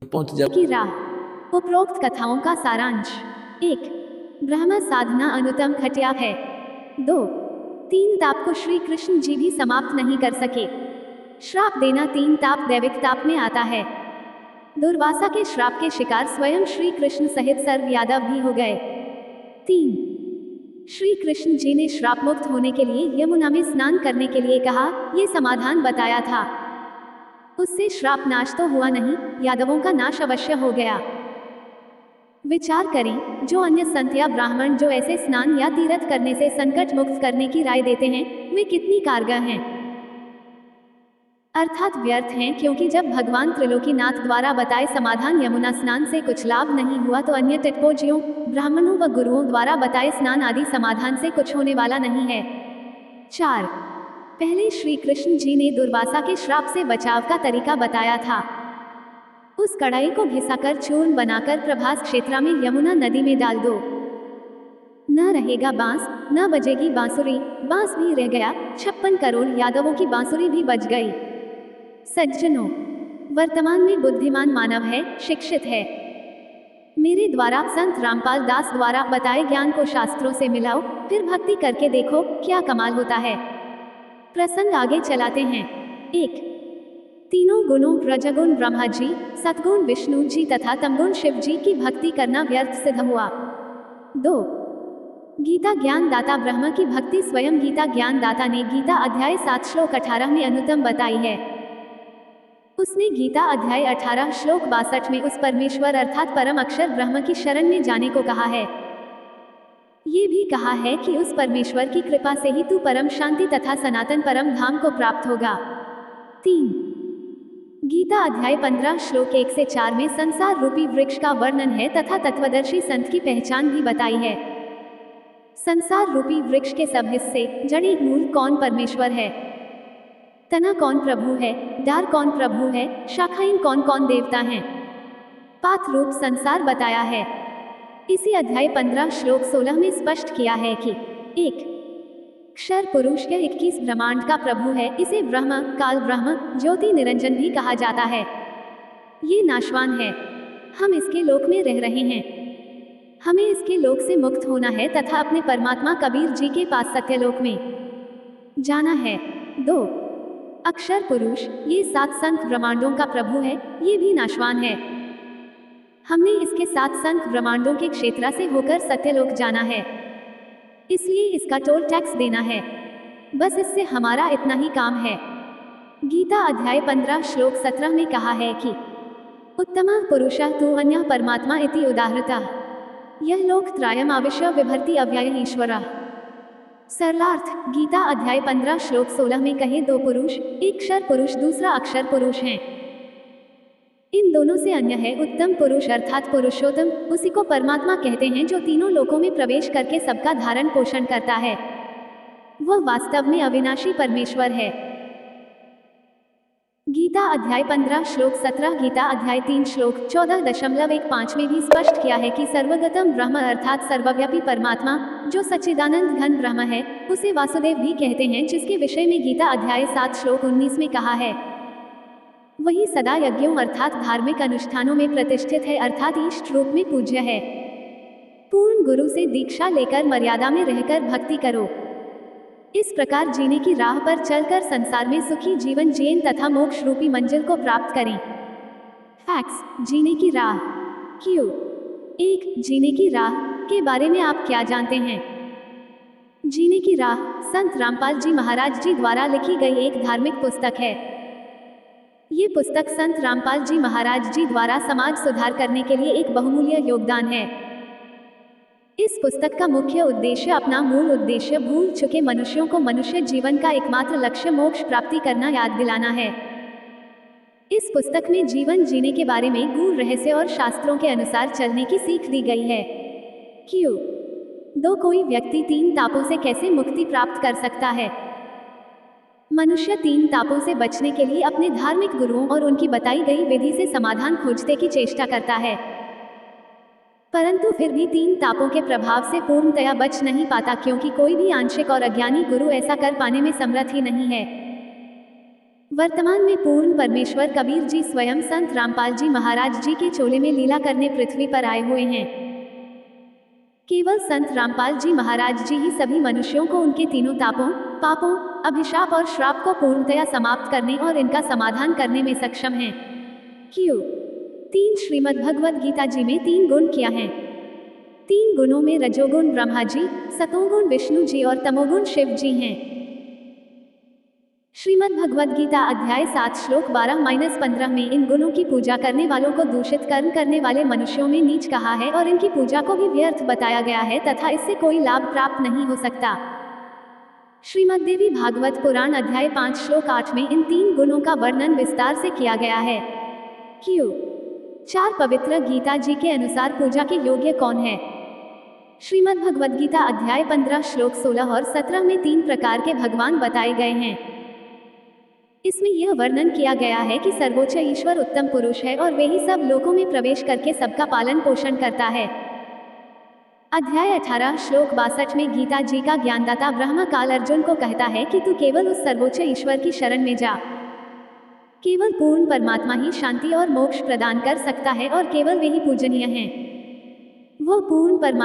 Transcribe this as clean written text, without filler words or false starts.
पहुंच जा की राह। उपरोक्त कथाओं का सारांश। 1. ब्रह्म साधना अनुतम खटिया है। 2. 3 ताप को श्री कृष्ण जी भी समाप्त नहीं कर सके। श्राप देना 3 ताप दैविक ताप में आता है। दुर्वासा के श्राप के शिकार स्वयं श्री कृष्ण सहित सर्व यादव भी हो गए। 3. श्री कृष्ण जी ने श्राप मुक्त होने के लिए यमुना में स्नान करने के लिए कहा, ये समाधान बताया था। उससे श्राप नाश तो हुआ नहीं, यादवों का नाश अवश्य हो गया। विचार करें, जो अन्य संत या ब्राह्मण जो ऐसे स्नान या तीर्थ करने से संकट मुक्त करने की राय देते हैं, वे कितनी कारगर हैं, अर्थात व्यर्थ हैं, क्योंकि जब भगवान त्रिलोकीनाथ द्वारा बताए समाधान यमुना स्नान से कुछ लाभ नहीं हुआ तो अन्य टिटपोजियों, ब्राह्मणों व गुरुओं द्वारा बताए स्नान आदि समाधान से कुछ होने वाला नहीं है। 4. पहले श्री कृष्ण जी ने दुर्वासा के श्राप से बचाव का तरीका बताया था। उस कड़ाई को घिसाकर चूर्ण बनाकर प्रभास क्षेत्र में यमुना नदी में डाल दो। न रहेगा बांस, न बजेगी बांसुरी, बांस भी रह गया, 56 करोड़ यादवों की बांसुरी भी बज गई। सज्जनों, वर्तमान में बुद्धिमान मानव है, शिक्षित है। मेरे द्वारा संत रामपाल दास द्वारा बताए ज्ञान को शास्त्रों से मिलाओ, फिर भक्ति करके देखो क्या कमाल होता है। प्रसंग आगे चलाते हैं। 1. तीनों गुणों रजगुण ब्रह्मा जी, सतगुण विष्णु जी तथा तमगुण शिव जी की भक्ति करना व्यर्थ सिद्ध हुआ। 2. गीता ज्ञान दाता ब्रह्म की भक्ति स्वयं गीता ज्ञान दाता ने गीता अध्याय 7 श्लोक 18 में अनुत्तम बताई है। उसने गीता अध्याय 18 श्लोक 62 में उस परमेश्वर अर्थात परम अक्षर ब्रह्म की शरण में जाने को कहा है। ये भी कहा है कि उस परमेश्वर की कृपा से ही तू परम शांति तथा सनातन परम धाम को प्राप्त होगा। 3. गीता अध्याय 15 श्लोक 1 से 4 में संसार रूपी वृक्ष का वर्णन है तथा तत्वदर्शी संत की पहचान भी बताई है। संसार रूपी वृक्ष के सब हिस्से, जड़ी मूल कौन परमेश्वर है, तना कौन प्रभु है, डार कौन प्रभु है, शाखाएं कौन कौन देवता हैं, पात रूप संसार बताया है। इसी अध्याय 15 श्लोक 16 में स्पष्ट किया है कि 1. क्षर पुरुष यह 21 ब्रह्मांड का प्रभु है, इसे ब्रह्म, काल ब्रह्म, ज्योति निरंजन भी कहा जाता है। ये नाशवान है, हम इसके लोक में रह रहे हैं। हमें इसके लोक से मुक्त होना है तथा अपने परमात्मा कबीर जी के पास सत्यलोक में जाना है। 2. अक्षर पुरुष, ये 7 संख ब्रह्मांडों का प्रभु है, ये भी नाशवान है। हमने इसके 7 संख ब्रह्मांडों के क्षेत्र से होकर सत्यलोक जाना है, इसलिए इसका टोल टैक्स देना है। बस इससे हमारा इतना ही काम है। गीता अध्याय 15 श्लोक 17 में कहा है कि उत्तमः पुरुषः तु अन्यः परमात्मा इति उदाहृतः यह लोक त्रयम् आविश्य बिभर्ति अव्ययः ईश्वरः। सरलार्थ, गीता अध्याय 15 श्लोक 16 में कहे 2 पुरुष, एक क्षर पुरुष दूसरा अक्षर पुरुष हैं। इन दोनों से अन्य है उत्तम पुरुष अर्थात पुरुषोत्तम, उसी को परमात्मा कहते हैं जो तीनों लोकों में प्रवेश करके सबका धारण पोषण करता है। वह वास्तव में अविनाशी परमेश्वर है। गीता अध्याय 15 श्लोक 17, गीता अध्याय 3 श्लोक 14.15 में भी स्पष्ट किया है कि सर्वगतम ब्रह्म अर्थात सर्वव्यापी परमात्मा, जो सच्चिदानंद घन ब्रह्म है, उसे वासुदेव भी कहते हैं, जिसके विषय में गीता अध्याय 7 श्लोक 19 में कहा है। वही सदा यज्ञों अर्थात धार्मिक अनुष्ठानों में प्रतिष्ठित है अर्थात इष्ट रूप में पूज्य है। पूर्ण गुरु से दीक्षा लेकर मर्यादा में रहकर भक्ति करो। इस प्रकार जीने की राह पर चलकर संसार में सुखी जीवन जिएं तथा मोक्ष रूपी मंजिल को प्राप्त करें। फैक्ट्स, जीने की राह। क्यों? 1. जीने की राह के बारे में आप क्या जानते हैं? जीने की राह संत रामपाल जी महाराज जी द्वारा लिखी गई एक धार्मिक पुस्तक है। ये पुस्तक संत रामपाल जी महाराज जी द्वारा समाज सुधार करने के लिए एक बहुमूल्य योगदान है। इस पुस्तक का मुख्य उद्देश्य अपना मूल उद्देश्य भूल चुके मनुष्यों को मनुष्य जीवन का एकमात्र लक्ष्य मोक्ष प्राप्ति करना याद दिलाना है। इस पुस्तक में जीवन जीने के बारे में गूढ़ रहस्य और शास्त्रों के अनुसार चलने की सीख दी गई है। क्यों? 2. कोई व्यक्ति 3 तापों से कैसे मुक्ति प्राप्त कर सकता है? मनुष्य 3 तापों से बचने के लिए अपने धार्मिक गुरुओं और उनकी बताई गई विधि से समाधान खोजने की चेष्टा करता है, परंतु फिर भी 3 तापों के प्रभाव से पूर्णतया बच नहीं पाता, क्योंकि कोई भी आंशिक और अज्ञानी गुरु ऐसा कर पाने में समर्थ ही नहीं है। वर्तमान में पूर्ण परमेश्वर कबीर जी स्वयं संत रामपाल जी महाराज जी के चोले में लीला करने पृथ्वी पर आए हुए हैं। केवल संत रामपाल जी महाराज जी ही सभी मनुष्यों को उनके तीनों तापों, पापों, अभिशाप और श्राप को पूर्णतया समाप्त करने और इनका समाधान करने में सक्षम हैं। क्यों? 3 श्रीमद् भगवद गीता जी में 3 गुण क्या हैं? 3 गुणों में रजोगुण ब्रह्मा जी, सतोगुण विष्णु जी और तमोगुण शिव जी हैं। श्रीमद् भगवद गीता अध्याय 7 श्लोक 12-15 में इन गुणों की पूजा करने वालों को दूषित कर्म करने वाले मनुष्यों में नीच कहा है और इनकी पूजा को भी व्यर्थ बताया गया है तथा इससे कोई लाभ प्राप्त नहीं हो सकता। श्रीमद् देवी भागवत पुराण अध्याय 5 श्लोक 8 में इन 3 गुणों का वर्णन विस्तार से किया गया है। क्यों? 4 पवित्र गीता जी के अनुसार पूजा के योग्य कौन है? श्रीमद् भगवद गीता अध्याय 15 श्लोक 16 और 17 में 3 प्रकार के भगवान बताए गए हैं। इसमें यह वर्णन किया गया है कि सर्वोच्च ईश्वर उत्तम पुरुष है और वे ही सब लोकों में प्रवेश करके सबका पालन पोषण करता है। अध्याय 18 श्लोक 62 में गीता जी का ज्ञानदाता ब्रह्मा काल अर्जुन को कहता है कि तू केवल उस सर्वोच्च ईश्वर की शरण में जा। केवल पूर्ण परमात्मा ही शांति और मोक्ष प्रदान कर सकता है और केवल वे ही पूजनीय हैं। वो पूर्ण परमात्मा